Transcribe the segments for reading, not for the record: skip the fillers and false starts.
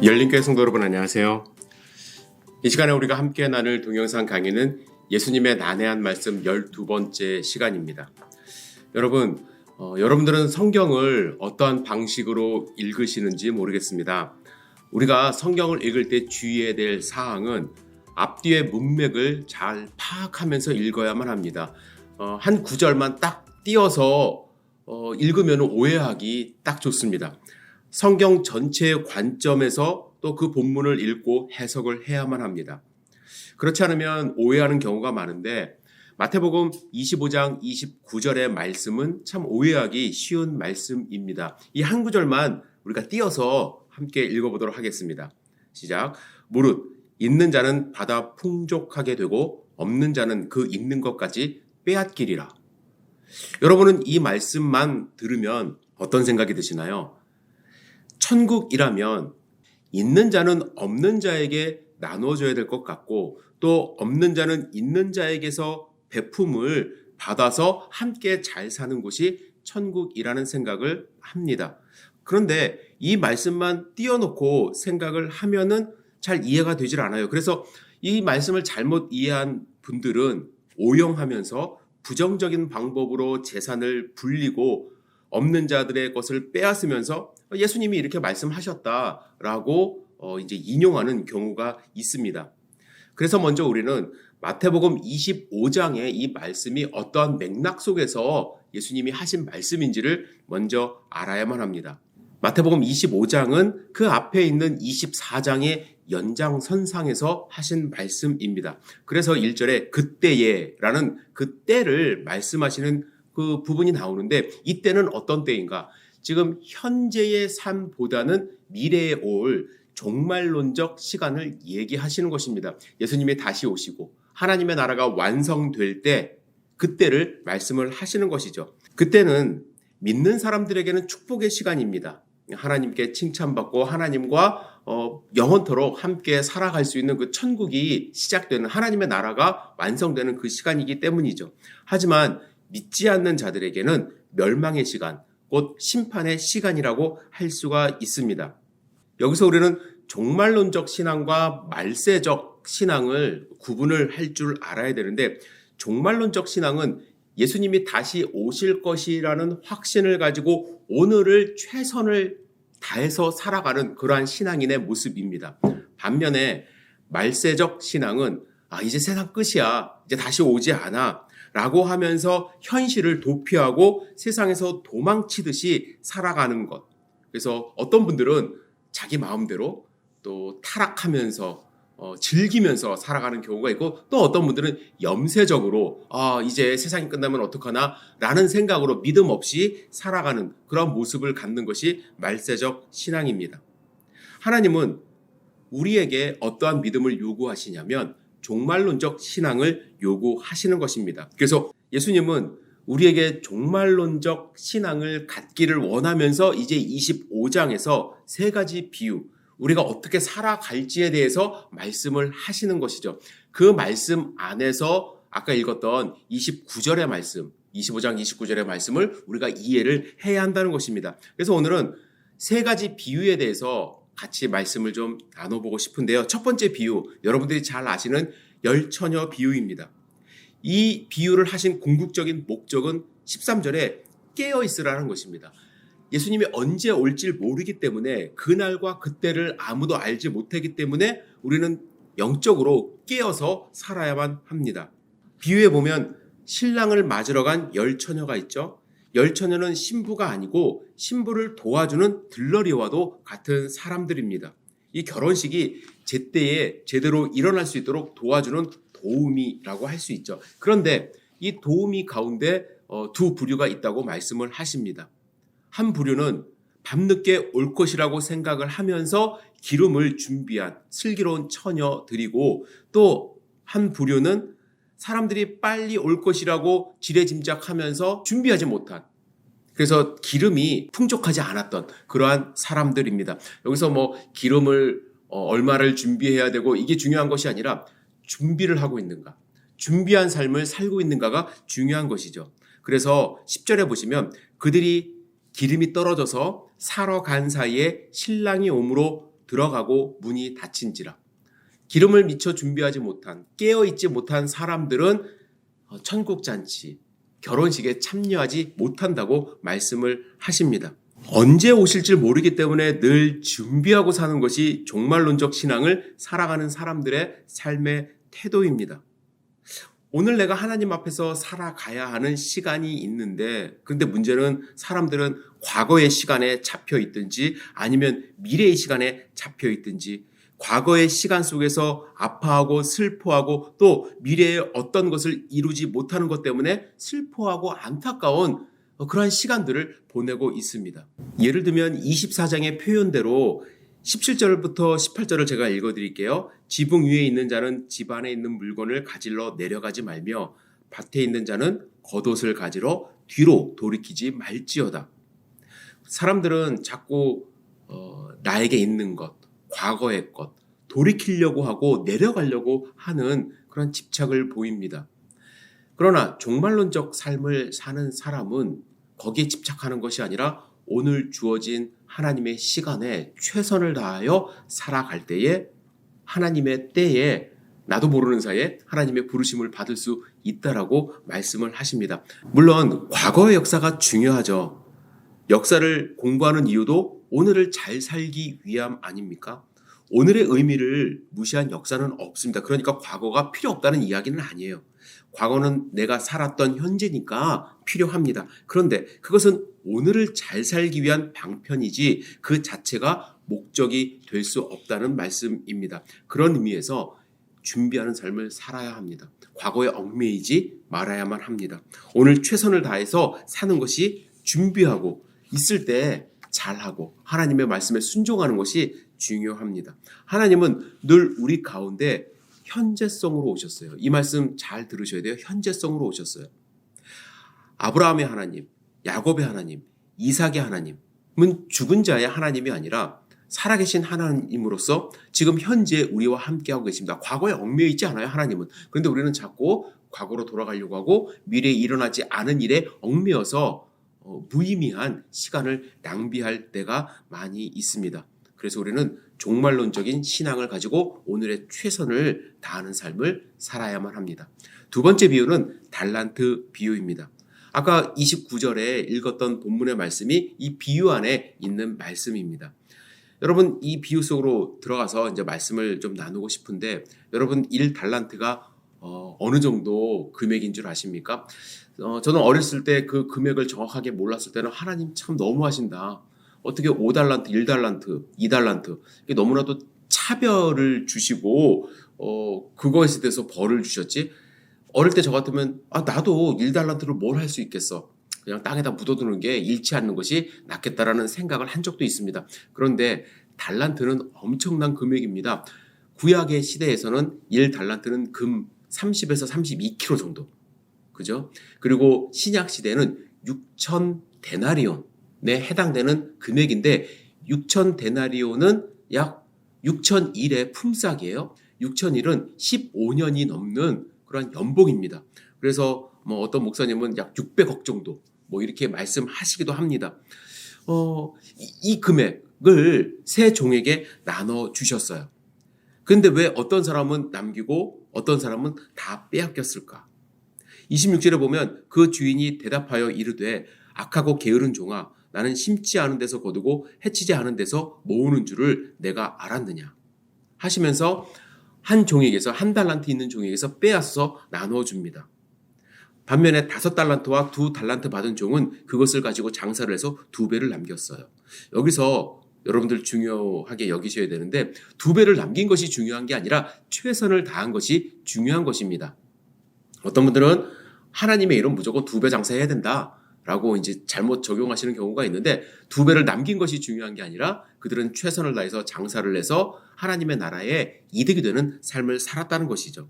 열린교회 성도 여러분 안녕하세요. 이 시간에 우리가 함께 나눌 동영상 강의는 예수님의 난해한 말씀 12번째 시간입니다. 여러분, 여러분들은 성경을 어떠한 방식으로 읽으시는지 모르겠습니다. 우리가 성경을 읽을 때 주의해야 될 사항은 앞뒤의 문맥을 잘 파악하면서 읽어야만 합니다. 한 구절만 딱 띄어서 읽으면 오해하기 딱 좋습니다. 성경 전체의 관점에서 또 그 본문을 읽고 해석을 해야만 합니다. 그렇지 않으면 오해하는 경우가 많은데 마태복음 25장 29절의 말씀은 참 오해하기 쉬운 말씀입니다. 이 한 구절만 우리가 띄어서 함께 읽어보도록 하겠습니다. 시작. 무릇 있는 자는 받아 풍족하게 되고 없는 자는 그 있는 것까지 빼앗기리라. 여러분은 이 말씀만 들으면 어떤 생각이 드시나요? 천국이라면 있는 자는 없는 자에게 나눠줘야 될 것 같고 또 없는 자는 있는 자에게서 베품을 받아서 함께 잘 사는 곳이 천국이라는 생각을 합니다. 그런데 이 말씀만 띄워놓고 생각을 하면은 잘 이해가 되질 않아요. 그래서 이 말씀을 잘못 이해한 분들은 오용하면서 부정적인 방법으로 재산을 불리고 없는 자들의 것을 빼앗으면서 예수님이 이렇게 말씀하셨다라고 이제 인용하는 경우가 있습니다. 그래서 먼저 우리는 마태복음 25장의 이 말씀이 어떠한 맥락 속에서 예수님이 하신 말씀인지를 먼저 알아야만 합니다. 마태복음 25장은 그 앞에 있는 24장의 연장선상에서 하신 말씀입니다. 그래서 1절에 그때에라는 그 때를 말씀하시는 그 부분이 나오는데 이 때는 어떤 때인가? 지금 현재의 삶보다는 미래에 올 종말론적 시간을 얘기하시는 것입니다. 예수님이 다시 오시고 하나님의 나라가 완성될 때 그때를 말씀을 하시는 것이죠. 그때는 믿는 사람들에게는 축복의 시간입니다. 하나님께 칭찬받고 하나님과 영원토록 함께 살아갈 수 있는 그 천국이 시작되는 하나님의 나라가 완성되는 그 시간이기 때문이죠. 하지만 믿지 않는 자들에게는 멸망의 시간, 곧 심판의 시간이라고 할 수가 있습니다. 여기서 우리는 종말론적 신앙과 말세적 신앙을 구분을 할 줄 알아야 되는데 종말론적 신앙은 예수님이 다시 오실 것이라는 확신을 가지고 오늘을 최선을 다해서 살아가는 그러한 신앙인의 모습입니다. 반면에 말세적 신앙은 이제 세상 끝이야. 이제 다시 오지 않아. 라고 하면서 현실을 도피하고 세상에서 도망치듯이 살아가는 것. 그래서 어떤 분들은 자기 마음대로 또 타락하면서 즐기면서 살아가는 경우가 있고 또 어떤 분들은 염세적으로 이제 세상이 끝나면 어떡하나 라는 생각으로 믿음 없이 살아가는 그런 모습을 갖는 것이 말세적 신앙입니다. 하나님은 우리에게 어떠한 믿음을 요구하시냐면 종말론적 신앙을 요구하시는 것입니다. 그래서 예수님은 우리에게 종말론적 신앙을 갖기를 원하면서 이제 25장에서 세 가지 비유, 우리가 어떻게 살아갈지에 대해서 말씀을 하시는 것이죠. 그 말씀 안에서 아까 읽었던 29절의 말씀, 25장 29절의 말씀을 우리가 이해를 해야 한다는 것입니다. 그래서 오늘은 세 가지 비유에 대해서 같이 말씀을 좀 나눠보고 싶은데요. 첫 번째 비유, 여러분들이 잘 아시는 열처녀 비유입니다. 이 비유를 하신 궁극적인 목적은 13절에 깨어있으라는 것입니다. 예수님이 언제 올지 모르기 때문에 그날과 그때를 아무도 알지 못하기 때문에 우리는 영적으로 깨어서 살아야만 합니다. 비유에 보면 신랑을 맞으러 간 열처녀가 있죠. 열처녀는 신부가 아니고 신부를 도와주는 들러리와도 같은 사람들입니다. 이 결혼식이 제때에 제대로 일어날 수 있도록 도와주는 도우미라고 할 수 있죠. 그런데 이 도우미 가운데 두 부류가 있다고 말씀을 하십니다. 한 부류는 밤늦게 올 것이라고 생각을 하면서 기름을 준비한 슬기로운 처녀들이고 또 한 부류는 사람들이 빨리 올 것이라고 지레짐작하면서 준비하지 못한 그래서 기름이 풍족하지 않았던 그러한 사람들입니다. 여기서 기름을 얼마를 준비해야 되고 이게 중요한 것이 아니라 준비를 하고 있는가, 준비한 삶을 살고 있는가가 중요한 것이죠. 그래서 10절에 보시면 그들이 기름이 떨어져서 사러 간 사이에 신랑이 오므로 들어가고 문이 닫힌지라. 기름을 미처 준비하지 못한, 깨어있지 못한 사람들은 천국잔치, 결혼식에 참여하지 못한다고 말씀을 하십니다. 언제 오실지 모르기 때문에 늘 준비하고 사는 것이 종말론적 신앙을 살아가는 사람들의 삶의 태도입니다. 오늘 내가 하나님 앞에서 살아가야 하는 시간이 있는데, 그런데 문제는 사람들은 과거의 시간에 잡혀 있든지 아니면 미래의 시간에 잡혀 있든지, 과거의 시간 속에서 아파하고 슬퍼하고 또 미래의 어떤 것을 이루지 못하는 것 때문에 슬퍼하고 안타까운 그러한 시간들을 보내고 있습니다. 예를 들면 24장의 표현대로 17절부터 18절을 제가 읽어드릴게요. 지붕 위에 있는 자는 집 안에 있는 물건을 가지러 내려가지 말며 밭에 있는 자는 겉옷을 가지러 뒤로 돌이키지 말지어다. 사람들은 자꾸 나에게 있는 것, 과거의 것, 돌이키려고 하고 내려가려고 하는 그런 집착을 보입니다. 그러나 종말론적 삶을 사는 사람은 거기에 집착하는 것이 아니라 오늘 주어진 하나님의 시간에 최선을 다하여 살아갈 때에 하나님의 때에 나도 모르는 사이에 하나님의 부르심을 받을 수 있다라고 말씀을 하십니다. 물론 과거의 역사가 중요하죠. 역사를 공부하는 이유도 오늘을 잘 살기 위함 아닙니까? 오늘의 의미를 무시한 역사는 없습니다. 그러니까 과거가 필요 없다는 이야기는 아니에요. 과거는 내가 살았던 현재니까 필요합니다. 그런데 그것은 오늘을 잘 살기 위한 방편이지 그 자체가 목적이 될 수 없다는 말씀입니다. 그런 의미에서 준비하는 삶을 살아야 합니다. 과거에 얽매이지 말아야만 합니다. 오늘 최선을 다해서 사는 것이 준비하고 있을 때 잘하고 하나님의 말씀에 순종하는 것이 중요합니다. 하나님은 늘 우리 가운데 현재성으로 오셨어요. 이 말씀 잘 들으셔야 돼요. 현재성으로 오셨어요. 아브라함의 하나님, 야곱의 하나님, 이삭의 하나님은 죽은 자의 하나님이 아니라 살아계신 하나님으로서 지금 현재 우리와 함께하고 계십니다. 과거에 얽매여 있지 않아요, 하나님은. 그런데 우리는 자꾸 과거로 돌아가려고 하고 미래에 일어나지 않은 일에 얽매여서 무의미한 시간을 낭비할 때가 많이 있습니다. 그래서 우리는 종말론적인 신앙을 가지고 오늘의 최선을 다하는 삶을 살아야만 합니다. 두 번째 비유는 달란트 비유입니다. 아까 29절에 읽었던 본문의 말씀이 이 비유 안에 있는 말씀입니다. 여러분, 이 비유 속으로 들어가서 이제 말씀을 좀 나누고 싶은데, 여러분 1달란트가 어느 정도 금액인 줄 아십니까? 저는 어렸을 때 그 금액을 정확하게 몰랐을 때는 하나님 참 너무하신다. 어떻게 5달란트, 1달란트, 2달란트 이게 너무나도 차별을 주시고 그거에 대해서 벌을 주셨지. 어릴 때 저 같으면 나도 1달란트를 뭘 할 수 있겠어. 그냥 땅에다 묻어두는 게 잃지 않는 것이 낫겠다라는 생각을 한 적도 있습니다. 그런데 달란트는 엄청난 금액입니다. 구약의 시대에서는 1달란트는 금 30에서 32kg 정도. 그죠? 그리고 신약 시대는 6천 데나리온에 해당되는 금액인데 6천 데나리온은 약 6,001의 품삯이에요. 6,001은 15년이 넘는 그런 연봉입니다. 그래서 어떤 목사님은 약 600억 정도 이렇게 말씀하시기도 합니다. 이 금액을 세 종에게 나눠 주셨어요. 그런데 왜 어떤 사람은 남기고 어떤 사람은 다 빼앗겼을까? 26절에 보면 그 주인이 대답하여 이르되 악하고 게으른 종아, 나는 심지 않은 데서 거두고 해치지 않은 데서 모으는 줄을 내가 알았느냐 하시면서 한 종에게서 한 달란트 있는 종에게서 빼앗아서 나눠줍니다. 반면에 5달란트와 2달란트 받은 종은 그것을 가지고 장사를 해서 2배를 남겼어요. 여기서 여러분들 중요하게 여기셔야 되는데 2배를 남긴 것이 중요한 게 아니라 최선을 다한 것이 중요한 것입니다. 어떤 분들은 하나님의 이름 무조건 2배 장사해야 된다라고 이제 잘못 적용하시는 경우가 있는데 2배를 남긴 것이 중요한 게 아니라 그들은 최선을 다해서 장사를 해서 하나님의 나라에 이득이 되는 삶을 살았다는 것이죠.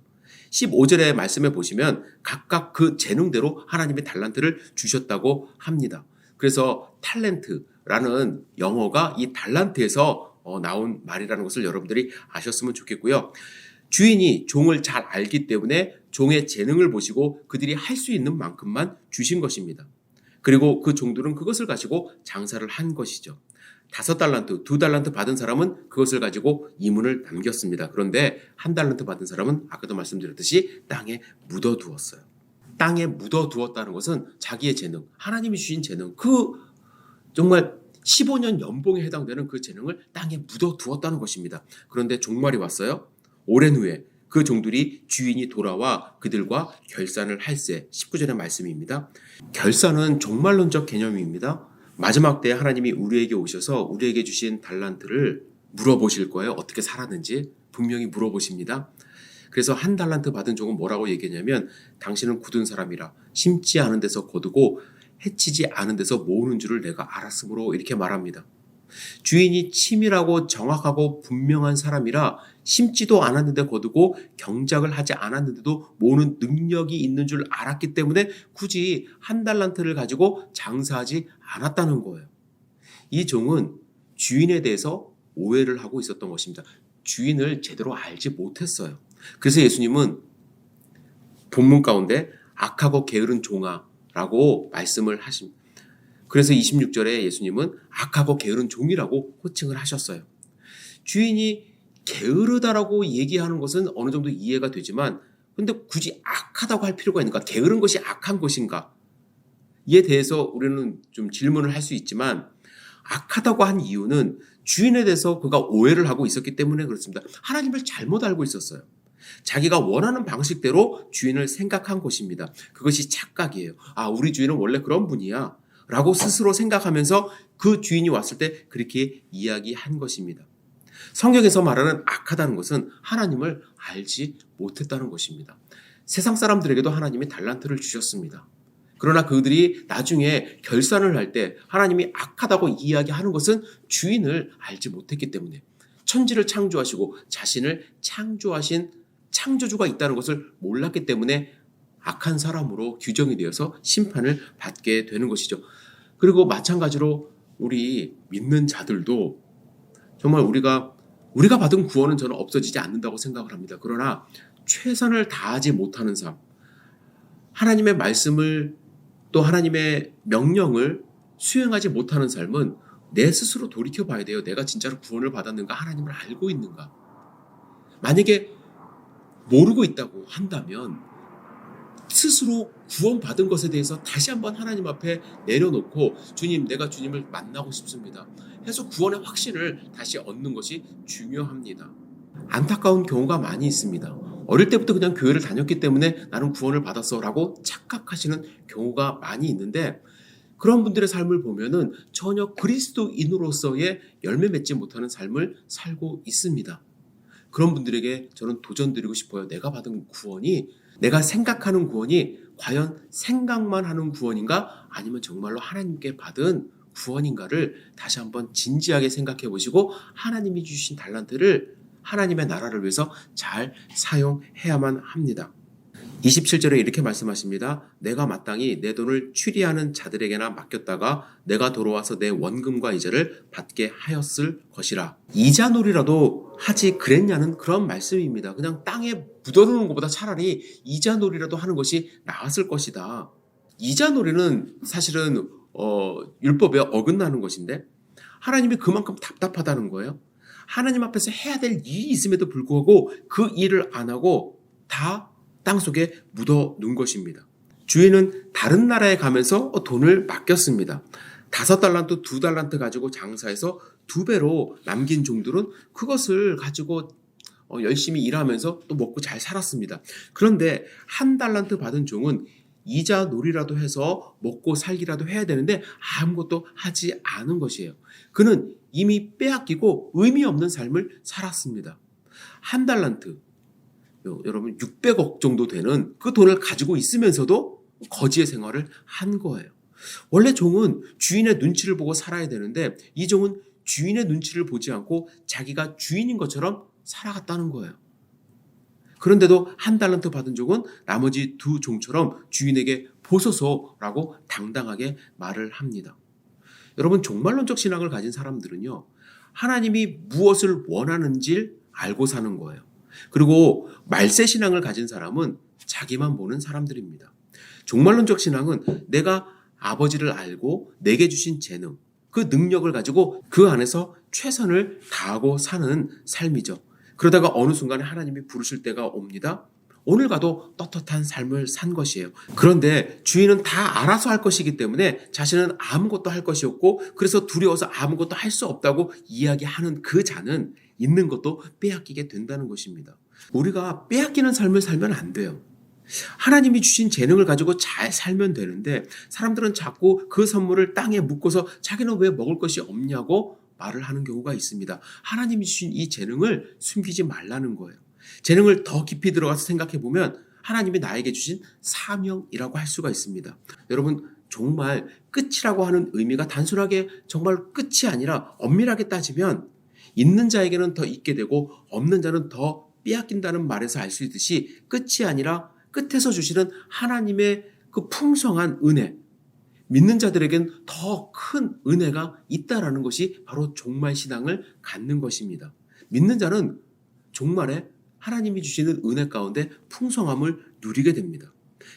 15절의 말씀에 보시면 각각 그 재능대로 하나님의 달란트를 주셨다고 합니다. 그래서 탤런트라는 영어가 이 달란트에서 나온 말이라는 것을 여러분들이 아셨으면 좋겠고요. 주인이 종을 잘 알기 때문에 종의 재능을 보시고 그들이 할 수 있는 만큼만 주신 것입니다. 그리고 그 종들은 그것을 가지고 장사를 한 것이죠. 5달란트, 2달란트 받은 사람은 그것을 가지고 이문을 남겼습니다. 그런데 1달란트 받은 사람은 아까도 말씀드렸듯이 땅에 묻어두었어요. 땅에 묻어두었다는 것은 자기의 재능, 하나님이 주신 재능, 정말 15년 연봉에 해당되는 그 재능을 땅에 묻어두었다는 것입니다. 그런데 종말이 왔어요. 오랜 후에 그 종들이 주인이 돌아와 그들과 결산을 할세. 19절의 말씀입니다. 결산은 종말론적 개념입니다. 마지막 때에 하나님이 우리에게 오셔서 우리에게 주신 달란트를 물어보실 거예요. 어떻게 살았는지 분명히 물어보십니다. 그래서 1달란트 받은 종은 뭐라고 얘기했냐면 당신은 굳은 사람이라 심지 않은 데서 거두고 해치지 않은 데서 모으는 줄을 내가 알았으므로 이렇게 말합니다. 주인이 치밀하고 정확하고 분명한 사람이라 심지도 않았는데 거두고 경작을 하지 않았는데도 모으는 능력이 있는 줄 알았기 때문에 굳이 1달란트를 가지고 장사하지 않았다는 거예요. 이 종은 주인에 대해서 오해를 하고 있었던 것입니다. 주인을 제대로 알지 못했어요. 그래서 예수님은 본문 가운데 악하고 게으른 종아라고 말씀을 하십니다. 그래서 26절에 예수님은 악하고 게으른 종이라고 호칭을 하셨어요. 주인이 게으르다라고 얘기하는 것은 어느 정도 이해가 되지만 근데 굳이 악하다고 할 필요가 있는가? 게으른 것이 악한 것인가? 이에 대해서 우리는 좀 질문을 할 수 있지만 악하다고 한 이유는 주인에 대해서 그가 오해를 하고 있었기 때문에 그렇습니다. 하나님을 잘못 알고 있었어요. 자기가 원하는 방식대로 주인을 생각한 것입니다. 그것이 착각이에요. 우리 주인은 원래 그런 분이야 라고 스스로 생각하면서 그 주인이 왔을 때 그렇게 이야기한 것입니다. 성경에서 말하는 악하다는 것은 하나님을 알지 못했다는 것입니다. 세상 사람들에게도 하나님이 달란트를 주셨습니다. 그러나 그들이 나중에 결산을 할 때 하나님이 악하다고 이야기하는 것은 주인을 알지 못했기 때문에 천지를 창조하시고 자신을 창조하신 창조주가 있다는 것을 몰랐기 때문에 악한 사람으로 규정이 되어서 심판을 받게 되는 것이죠. 그리고 마찬가지로 우리 믿는 자들도 정말 우리가 받은 구원은 저는 없어지지 않는다고 생각을 합니다. 그러나 최선을 다하지 못하는 삶, 하나님의 말씀을 또 하나님의 명령을 수행하지 못하는 삶은 내 스스로 돌이켜봐야 돼요. 내가 진짜로 구원을 받았는가? 하나님을 알고 있는가? 만약에 모르고 있다고 한다면 스스로 구원받은 것에 대해서 다시 한번 하나님 앞에 내려놓고 주님, 내가 주님을 만나고 싶습니다 해서 구원의 확신을 다시 얻는 것이 중요합니다. 안타까운 경우가 많이 있습니다. 어릴 때부터 그냥 교회를 다녔기 때문에 나는 구원을 받았어 라고 착각하시는 경우가 많이 있는데 그런 분들의 삶을 보면은 전혀 그리스도인으로서의 열매 맺지 못하는 삶을 살고 있습니다. 그런 분들에게 저는 도전드리고 싶어요. 내가 받은 구원이, 내가 생각하는 구원이 과연 생각만 하는 구원인가 아니면 정말로 하나님께 받은 구원인가를 다시 한번 진지하게 생각해 보시고 하나님이 주신 달란트를 하나님의 나라를 위해서 잘 사용해야만 합니다. 27절에 이렇게 말씀하십니다. 내가 마땅히 내 돈을 추리하는 자들에게나 맡겼다가 내가 돌아와서 내 원금과 이자를 받게 하였을 것이라. 이자놀이라도 하지 그랬냐는 그런 말씀입니다. 그냥 땅에 묻어두는 것보다 차라리 이자놀이라도 하는 것이 나았을 것이다. 이자놀이는 사실은 율법에 어긋나는 것인데 하나님이 그만큼 답답하다는 거예요. 하나님 앞에서 해야 될 일이 있음에도 불구하고 그 일을 안 하고 다 땅속에 묻어놓은 것입니다. 주인은 다른 나라에 가면서 돈을 맡겼습니다. 5달란트, 2달란트 가지고 장사해서 2배로 남긴 종들은 그것을 가지고 열심히 일하면서 또 먹고 잘 살았습니다. 그런데 1달란트 받은 종은 이자 놀이라도 해서 먹고 살기라도 해야 되는데 아무것도 하지 않은 것이에요. 그는 이미 빼앗기고 의미 없는 삶을 살았습니다. 1달란트, 여러분 600억 정도 되는 그 돈을 가지고 있으면서도 거지의 생활을 한 거예요. 원래 종은 주인의 눈치를 보고 살아야 되는데 이 종은 주인의 눈치를 보지 않고 자기가 주인인 것처럼 살아갔다는 거예요. 그런데도 1달란트 받은 종은 나머지 2 종처럼 주인에게 보소서라고 당당하게 말을 합니다. 여러분, 종말론적 신앙을 가진 사람들은요, 하나님이 무엇을 원하는지 알고 사는 거예요. 그리고 말세 신앙을 가진 사람은 자기만 보는 사람들입니다. 종말론적 신앙은 내가 아버지를 알고 내게 주신 재능, 그 능력을 가지고 그 안에서 최선을 다하고 사는 삶이죠. 그러다가 어느 순간에 하나님이 부르실 때가 옵니다. 오늘 가도 떳떳한 삶을 산 것이에요. 그런데 주인은 다 알아서 할 것이기 때문에 자신은 아무것도 할 것이 없고 그래서 두려워서 아무것도 할 수 없다고 이야기하는 그 자는 있는 것도 빼앗기게 된다는 것입니다. 우리가 빼앗기는 삶을 살면 안 돼요. 하나님이 주신 재능을 가지고 잘 살면 되는데 사람들은 자꾸 그 선물을 땅에 묻고서 자기는 왜 먹을 것이 없냐고 말을 하는 경우가 있습니다. 하나님이 주신 이 재능을 숨기지 말라는 거예요. 재능을 더 깊이 들어가서 생각해 보면 하나님이 나에게 주신 사명이라고 할 수가 있습니다. 여러분 정말 끝이라고 하는 의미가 단순하게 정말 끝이 아니라 엄밀하게 따지면 있는 자에게는 더 있게 되고 없는 자는 더 빼앗긴다는 말에서 알 수 있듯이 끝이 아니라 끝에서 주시는 하나님의 그 풍성한 은혜, 믿는 자들에겐 더 큰 은혜가 있다라는 것이 바로 종말신앙을 갖는 것입니다. 믿는 자는 종말에 하나님이 주시는 은혜 가운데 풍성함을 누리게 됩니다.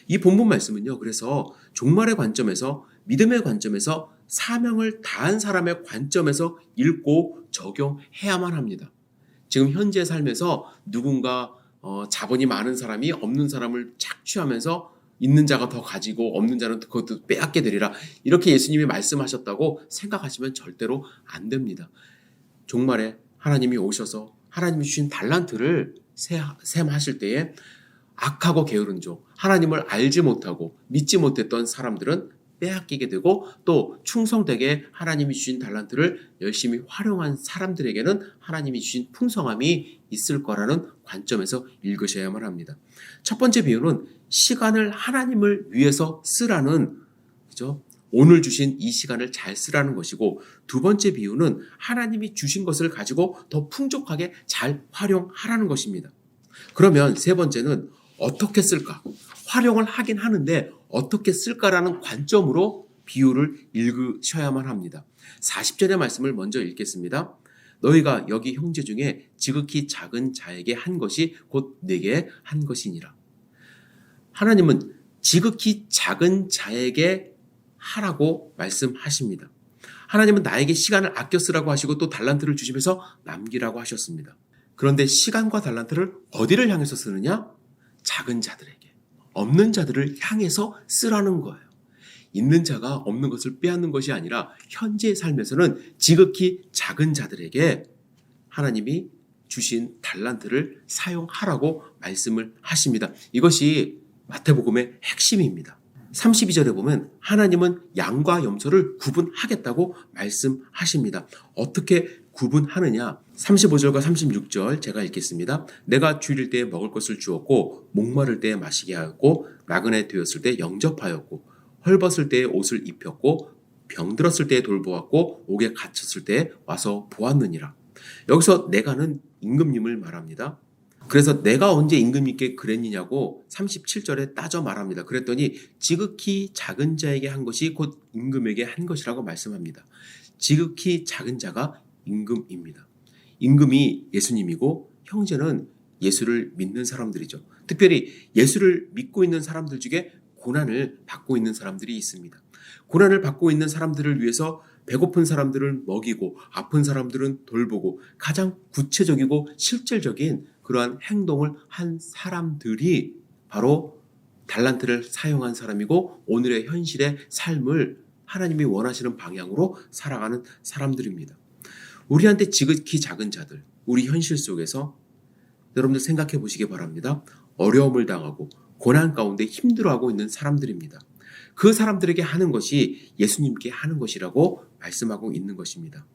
이 본문 말씀은요. 그래서 종말의 관점에서 믿음의 관점에서 사명을 다한 사람의 관점에서 읽고 적용해야만 합니다. 지금 현재 삶에서 누군가 자본이 많은 사람이 없는 사람을 착취하면서 있는 자가 더 가지고 없는 자는 그것도 빼앗게 되리라. 이렇게 예수님이 말씀하셨다고 생각하시면 절대로 안 됩니다. 종말에 하나님이 오셔서 하나님이 주신 달란트를 셈하실 때에 악하고 게으른 종, 하나님을 알지 못하고 믿지 못했던 사람들은 빼앗기게 되고 또 충성되게 하나님이 주신 달란트를 열심히 활용한 사람들에게는 하나님이 주신 풍성함이 있을 거라는 관점에서 읽으셔야만 합니다. 첫 번째 비유는 시간을 하나님을 위해서 쓰라는, 그죠? 오늘 주신 이 시간을 잘 쓰라는 것이고, 두 번째 비유는 하나님이 주신 것을 가지고 더 풍족하게 잘 활용하라는 것입니다. 그러면 세 번째는 어떻게 쓸까? 활용을 하긴 하는데 어떻게 쓸까라는 관점으로 비유를 읽으셔야만 합니다. 40절의 말씀을 먼저 읽겠습니다. 너희가 여기 형제 중에 지극히 작은 자에게 한 것이 곧 내게 한 것이니라. 하나님은 지극히 작은 자에게 하라고 말씀하십니다. 하나님은 나에게 시간을 아껴 쓰라고 하시고 또 달란트를 주시면서 남기라고 하셨습니다. 그런데 시간과 달란트를 어디를 향해서 쓰느냐? 작은 자들에게, 없는 자들을 향해서 쓰라는 거예요. 있는 자가 없는 것을 빼앗는 것이 아니라 현재의 삶에서는 지극히 작은 자들에게 하나님이 주신 달란트를 사용하라고 말씀을 하십니다. 이것이 마태복음의 핵심입니다. 32절에 보면 하나님은 양과 염소를 구분하겠다고 말씀하십니다. 어떻게 구분하느냐? 35절과 36절 제가 읽겠습니다. 내가 줄일 때에 먹을 것을 주었고 목마를 때에 마시게 하였고 나그네 되었을 때 영접하였고 헐벗을 때에 옷을 입혔고 병들었을 때에 돌보았고 옥에 갇혔을 때에 와서 보았느니라. 여기서 내가는 임금님을 말합니다. 그래서 내가 언제 임금님께 그랬느냐고 37절에 따져 말합니다. 그랬더니 지극히 작은 자에게 한 것이 곧 임금에게 한 것이라고 말씀합니다. 지극히 작은 자가 임금입니다. 임금이 예수님이고 형제는 예수를 믿는 사람들이죠. 특별히 예수를 믿고 있는 사람들 중에 고난을 받고 있는 사람들이 있습니다. 고난을 받고 있는 사람들을 위해서 배고픈 사람들을 먹이고 아픈 사람들은 돌보고 가장 구체적이고 실질적인 그러한 행동을 한 사람들이 바로 달란트를 사용한 사람이고 오늘의 현실의 삶을 하나님이 원하시는 방향으로 살아가는 사람들입니다. 우리한테 지극히 작은 자들, 우리 현실 속에서 여러분들 생각해 보시기 바랍니다. 어려움을 당하고 고난 가운데 힘들어하고 있는 사람들입니다. 그 사람들에게 하는 것이 예수님께 하는 것이라고 말씀하고 있는 것입니다.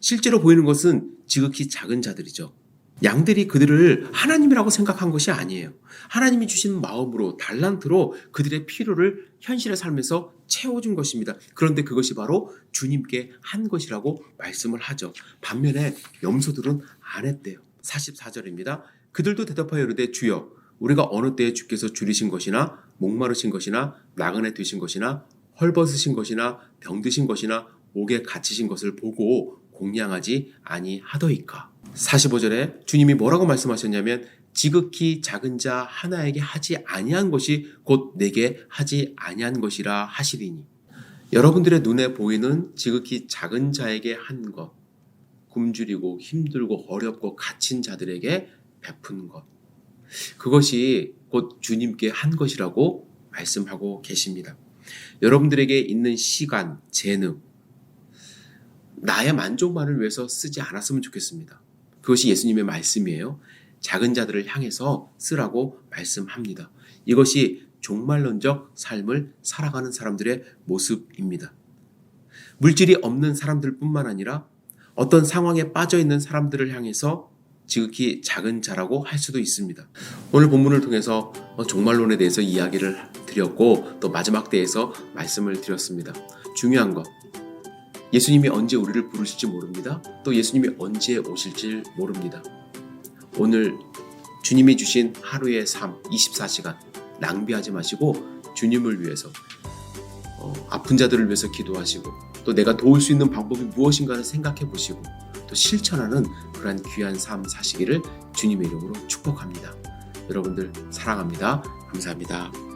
실제로 보이는 것은 지극히 작은 자들이죠. 양들이 그들을 하나님이라고 생각한 것이 아니에요. 하나님이 주신 마음으로 달란트로 그들의 필요를 현실의 삶에서 채워준 것입니다. 그런데 그것이 바로 주님께 한 것이라고 말씀을 하죠. 반면에 염소들은 안 했대요. 44절입니다. 그들도 대답하여 이르되 주여 우리가 어느 때에 주께서 줄이신 것이나 목마르신 것이나 나그네 되신 것이나 헐벗으신 것이나 병드신 것이나 옥에 갇히신 것을 보고 공양하지 아니하더이까. 45절에 주님이 뭐라고 말씀하셨냐면 지극히 작은 자 하나에게 하지 아니한 것이 곧 내게 하지 아니한 것이라 하시리니. 여러분들의 눈에 보이는 지극히 작은 자에게 한 것, 굶주리고 힘들고 어렵고 갇힌 자들에게 베푼 것, 그것이 곧 주님께 한 것이라고 말씀하고 계십니다. 여러분들에게 있는 시간, 재능, 나의 만족만을 위해서 쓰지 않았으면 좋겠습니다. 그것이 예수님의 말씀이에요. 작은 자들을 향해서 쓰라고 말씀합니다. 이것이 종말론적 삶을 살아가는 사람들의 모습입니다. 물질이 없는 사람들 뿐만 아니라 어떤 상황에 빠져 있는 사람들을 향해서 지극히 작은 자라고 할 수도 있습니다. 오늘 본문을 통해서 종말론에 대해서 이야기를 드렸고 또 마지막 때에서 말씀을 드렸습니다. 중요한 것, 예수님이 언제 우리를 부르실지 모릅니다. 또 예수님이 언제 오실지 모릅니다. 오늘 주님이 주신 하루의 삶 24시간 낭비하지 마시고 주님을 위해서 아픈 자들을 위해서 기도하시고 또 내가 도울 수 있는 방법이 무엇인가를 생각해 보시고 또 실천하는 그러한 귀한 삶 사시기를 주님의 이름으로 축복합니다. 여러분들 사랑합니다. 감사합니다.